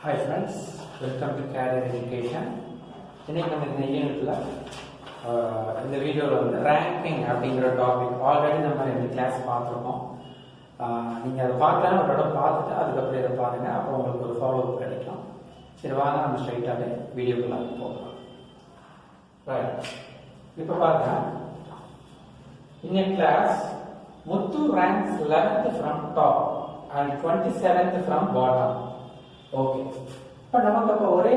Hi friends, welcome to Career Education. இன்னைக்கு நம்ம இந்த யூனிட்ல இந்த வீடியோவில் வந்து ரேங்கிங் அப்படிங்கிற டாபிக் ஆல்ரெடி நம்ம இந்த கிளாஸ் பார்த்துருக்கோம். நீங்கள் அதை பார்க்கலாம், ஒரு தடவை பார்த்துட்டு அதுக்கப்புறம் இதை பாருங்கள், அப்போ உங்களுக்கு ஒரு ஃபாலோ அப் கிடைக்கும். சரி வாங்க நம்ம ஸ்ட்ரைட்டாகவே வீடியோக்குள்ள போகலாம். ரைட், இப்போ பாருங்க. In a class, Muthu ranks 11th from top and 27th from bottom. Okay, இப்போ நமக்கு அப்போ ஒரே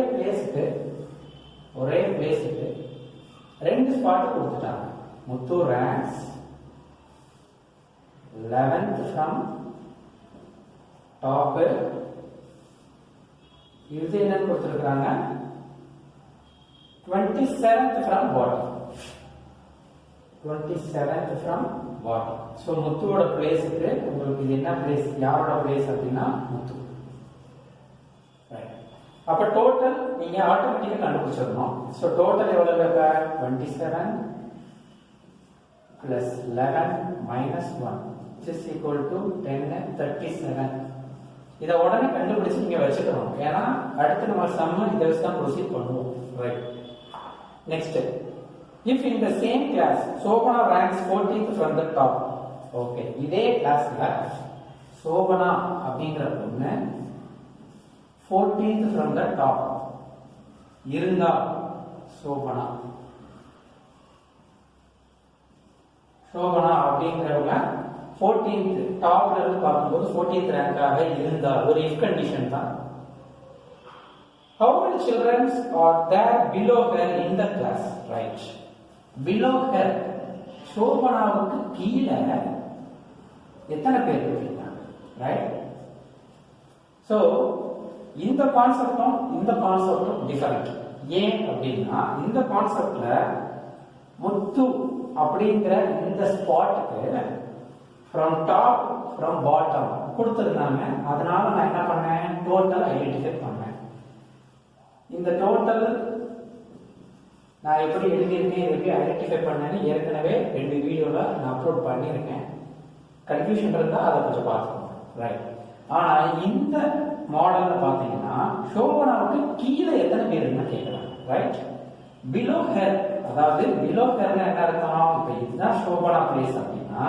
பிளேஸுக்கு ரெண்டு ஸ்பாட் கொடுத்துட்டாங்க. முத்து ரேங்க்ஸ் 11th ஃப்ரம் டாப், இது என்னன்னு கொடுத்துருக்காங்க 27th from bottom. 27th from bottom. So முத்துவோட பிளேஸுக்கு உங்களுக்கு இது என்ன பிளேஸ், யாரோட பிளேஸ் அப்படின்னா முத்து. அப்ப டோட்டல் நீங்க ஆட்டோமேட்டிக்கா கண்டுபிடிச்சிடணும். சோ டோட்டல் எவ்வளவு இருக்கு? 27 plus 11 minus 1 which is equal to 10, 37. இத உடனே கண்டுபிடிச்சு நீங்க வச்சுக்கணும். ஏன்னா அடுத்து நம்ம சம் இத வச்சு தான் ப்ரோசீட் பண்ணுவோம். Right. Next, if in the same class Sobana ranks 14th from the top. Okay, இதே கிளாஸ்ல சோபனா அப்படிங்கற பொண்ணு 14th from the top இருந்தா சோபனா அப்படிங்கிறவங்க 14th டாப்ல இருந்து பார்க்கும்போது 14th ரேங்காக இருந்தா ஒரு if கண்டிஷன் தான். How many children are there below her in the class? Right. Below her, சோபனாவுக்கு கீழே எத்தனை பேர் இருக்காங்க? ரைட். So இந்த கான்செப்டும் டிஃபரெண்ட். ஏன் அப்படின்னா இந்த கான்செப்ட்ல முத்து அப்படிங்கிற இந்த ஸ்பாட்டுக்கு ஃப்ரம் டாப் ஃப்ரம் பாட்டம் கொடுத்துருந்தாங்க. அதனால நான் என்ன பண்ணேன், டோட்டல் ஐடென்டிஃபை பண்ணேன். இந்த டோட்டல் நான் எப்படி எழுதியிருக்கேன், எப்படி ஐடென்டிஃபை பண்ணேன்னு ஏற்கனவே 2 வீடியோல நான் அப்லோட் பண்ணியிருக்கேன். கன்ஃபியூஷன் இருந்தா அதை கொஞ்சம் பார்த்துக்கோங்க. ரைட். ஆனா இந்த மாடல்ல பாத்தீங்கன்னா சோபனாவுக்கு கீழே எத்தனை பேர் இருக்குன்னு கேட்கறாங்க. ரைட். பிலோ ஹெர், அதாவது பிலோ ஹெர்னா என்ன அர்த்தம்? இப்ப இதுதான் சோபனா பிளேஸ் அப்படின்னா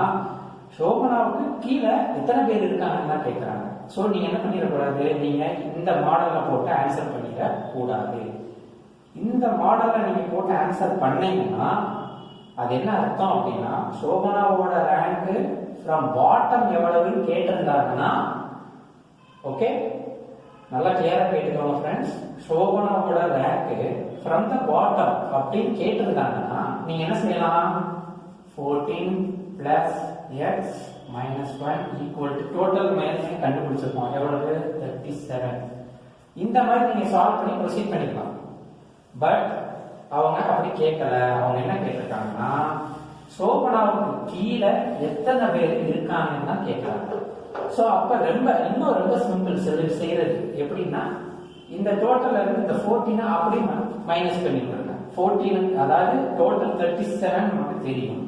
சோபனாவுக்கு கீழே எத்தனை பேர் இருக்காங்கன்னு கேட்கறாங்க. சோ நீங்க என்ன பண்ணிடக்கூடாது, நீங்க இந்த மாடல்ல போட்டு ஆன்சர் பண்ணிட கூடாது. இந்த மாடல்ல நீங்க போட்டு ஆன்சர் பண்ணீங்கன்னா அது என்ன அர்த்தம் அப்படின்னா சோபனாவோட ரேங்க் ஃப்ரம் பாட்டம் எவ்வளவுன்னு கேட்டிருந்தாங்கன்னா, ஓகே நல்லா கிளியரா கேட்டுக்கோங்க ஃப்ரெண்ட்ஸ். சோபனாவோட ரேங்க் ஃப்ரம் த பாட்டம் அப்படின்னு கேட்டிருந்தாங்கன்னா நீங்க என்ன செய்யலாம், 14 plus x minus 1 equal to total minus கண்டுபிடிச்சிருக்கோம் எவ்வளவு 37. இந்த மாதிரி நீங்க சால்வ் பண்ணி ப்ரொசீட் பண்ணிக்கலாம். பட் அவங்க அப்படி கேட்கல. அவங்க என்ன கேட்டிருக்காங்கன்னா சோபனாவுக்கு கீழே எத்தனை பேர் இருக்காங்கன்னு தான் கேட்கறாங்க. சோ அப்ப இன்னும் ரொம்ப சிம்பிள் செய்யறது எப்படின்னா இந்த டோட்டல்ல இருந்து இந்த 14 அப்படி மைனஸ் பண்ணிடுறாங்க. 14 அதாவது டோட்டல் 37 நமக்கு தெரியும்.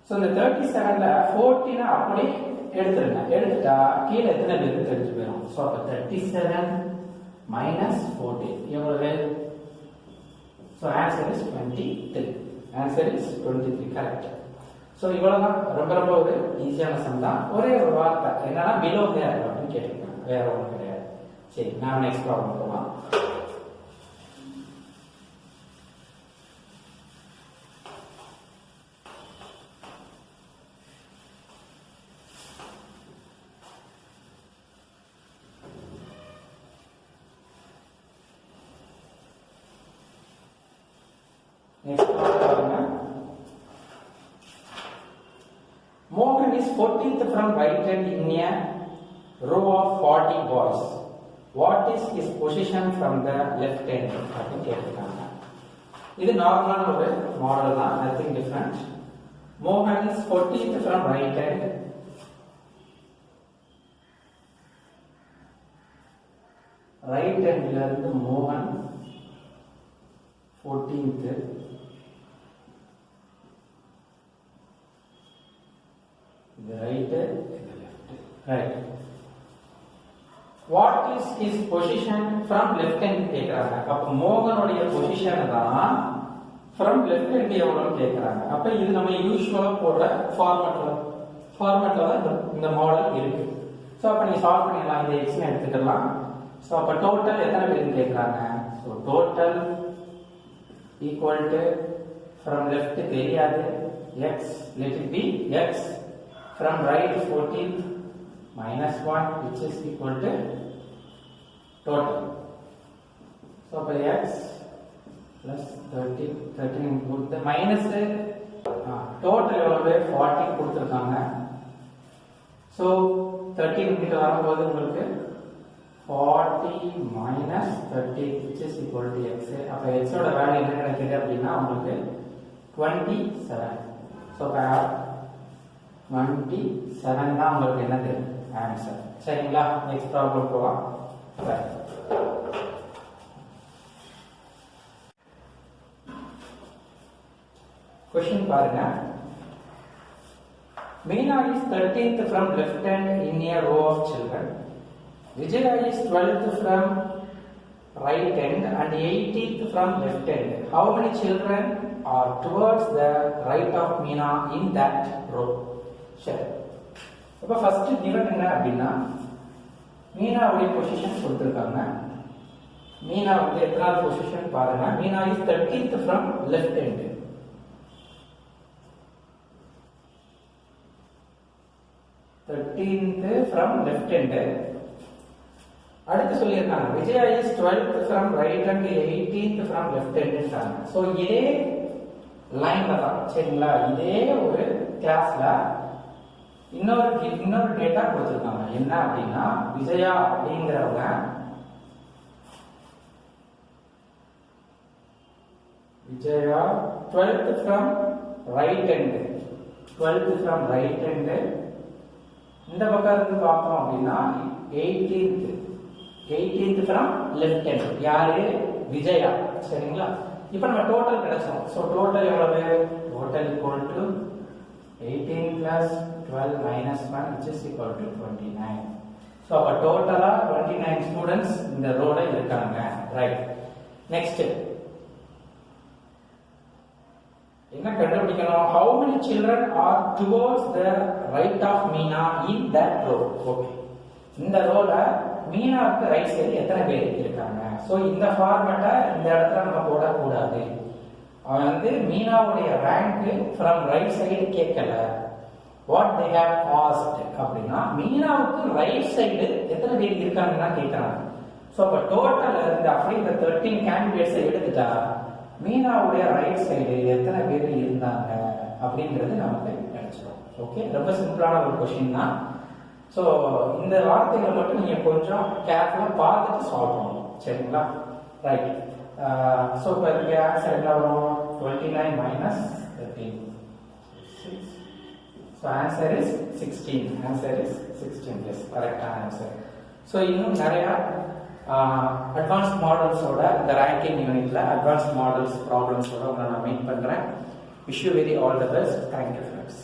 சோ இந்த 37ல 14 அப்படி எடுத்துருங்க. எடுத்துட்டா கீழே எத்தனை பேர் தெரிஞ்சு போயிடும். சோ அப்ப 37 minus 14 எவ்வளவு? So answer is 23. Answer is 23. Correct. So இவ்வளவுதான். ரொம்ப ஒரு ஈஸியான சம் தான். ஒரே ஒரு வார்த்தை என்னன்னா பிலோ ஹியர் அப்படின்னு கேட்டிருக்காங்க, வேற ஒன்றும் கிடையாது. சரி, நான் நெக்ஸ்ட் ப்ராப்ளம் போகலாம். Next problem, Mohan is 14th from right hand in a row of 40 boys. What is his position from the left hand? அப்படின்னு கேட்டிருக்காங்க. இது நார்மலான ஒரு மாடல் தான், nothing different. Mohan is 14th from right hand. Right ஹேண்ட்ல இருந்து மோகன் 14th, the right, the left. Right. What is his position from left hand கேட்குறாங்க. அப்போ மோகனுடைய பொசிஷன் தான் ஃப்ரம் லெஃப்ட் ஹேண்ட் எவ்வளோன்னு கேட்குறாங்க. அப்போ இது நம்ம யூஸ்வலாக போடுற ஃபார்மேட்டில் தான் இந்த மாடல் இருக்கு. ஸோ அப்போ நீங்கள் சால்வ் பண்ணிடலாம். இந்த எக்ஸ்னு எடுத்துக்கலாம். ஸோ அப்போ டோட்டல் எத்தனை பேருன்னு கேட்குறாங்க. So total equal to from left தெரியாது X, let it be x, from right 14 minus 1 which is equal to total. So by x plus 13 put the minus total எவ்வளவு 40 கொடுத்திருக்காங்க. So 13 கிட்ட வரும்போது உங்களுக்கு 40 minus 30 which is equal to x. அப்ப x ஓட value என்ன கிடைக்குது அப்படின்னா உங்களுக்கு 27. So by 27 தான் உங்களுக்கு என்னது ஆன்சர். சரிங்களா? நெக்ஸ்ட் ப்ராப்ளம் போலாம். क्वेश्चन பாருங்க. Meena is 13th from left hand in a row of children. Vijaya is 12th from right hand and 18th from left hand. How many children are towards the right of Meena in that row? Sure. அப்ப first given என்ன அப்படின்னா மீனா உடைய position கொடுத்திருக்காங்க. மீனா வந்து எத்தனாவது position பாருங்க. Meena is 13th from left hand. 13th from left hand. அடுத்து சொல்லியிருக்காங்க Vijaya is 12th from right hand, 18th from left hand. So இதே லைன்ல தான் சரிங்களா. இதே ஒரு கிளாஸ்ல இன்னொரு டேட்டா கொடுத்துருக்காங்க. என்ன அப்படின்னா விஜயா அப்படிங்கிறவங்க Vijaya 12th from right hand, 12th from right hand. இந்த பக்கம் இருந்து பார்த்தோம் அப்படின்னா 18th from left hand. யாரு? விஜயா. சரிங்களா? இப்போ நம்ம டோட்டல் கிடைச்சோம். ஸோ டோட்டல் எவ்வளவு? Total equal to 18 plus 12 minus 1 which is equal to 29. So அப்போ டோட்டலா 29 ஸ்டூடெண்ட்ஸ் இந்த ரோல இருக்காங்க. ரைட். நெக்ஸ்ட் என்ன கண்டுபிடிக்கணும்? how many children are towards the right of Meena in that row? Okay, இந்த ரோல மீனாவுக்கு ரைட் சைடு எத்தனை பேர் இருக்காங்க? ஸோ இந்த ஃபார்மேட்டை இந்த இடத்துல நம்ம போடக்கூடாது. அவன் வந்து மீனாவுடைய ரேங்க் ஃப்ரம் ரைட் சைடு கேட்கல. வாட் தே ஹேவ் ஆஸ்க்ட் அப்படின்னா மீனாவுக்கு ரைட் சைடு எத்தனை பேர் இருக்காங்கன்னா கேட்கறாங்க. ஸோ அப்போ டோட்டல் இருந்து அப்படி இந்த 13 கேண்டிடேட்ஸை எடுத்துட்டா மீனாவுடைய ரைட் சைடு எத்தனை பேர் இருந்தாங்க அப்படிங்கிறது நமக்கு கிடைச்சிடும். ஓகே, ரொம்ப சிம்பிளான ஒரு கொஸ்டின் தான். ஸோ இந்த வார்த்தைகளை மட்டும் நீங்கள் கொஞ்சம் கேர்ஃபுல்லாக பார்த்துட்டு சால்வ் பண்ணணும். சரிங்களா? ரைட். ஸோ இப்போ இதுக்கு ஆன்சர் என்ன வரும்? 29 minus 13. So answer is 16. Answer is 16. Yes, கரெக்டான ஆன்சர். ஸோ இன்னும் நிறையா அட்வான்ஸ் மாடல்ஸோட இந்த ரேங்கிங் யூனிட்ல அட்வான்ஸ் மாடல்ஸ் ப்ராப்ளம்ஸோட உங்களை நான் மீட் பண்ணுறேன். Wish you very all the best. Thank you friends.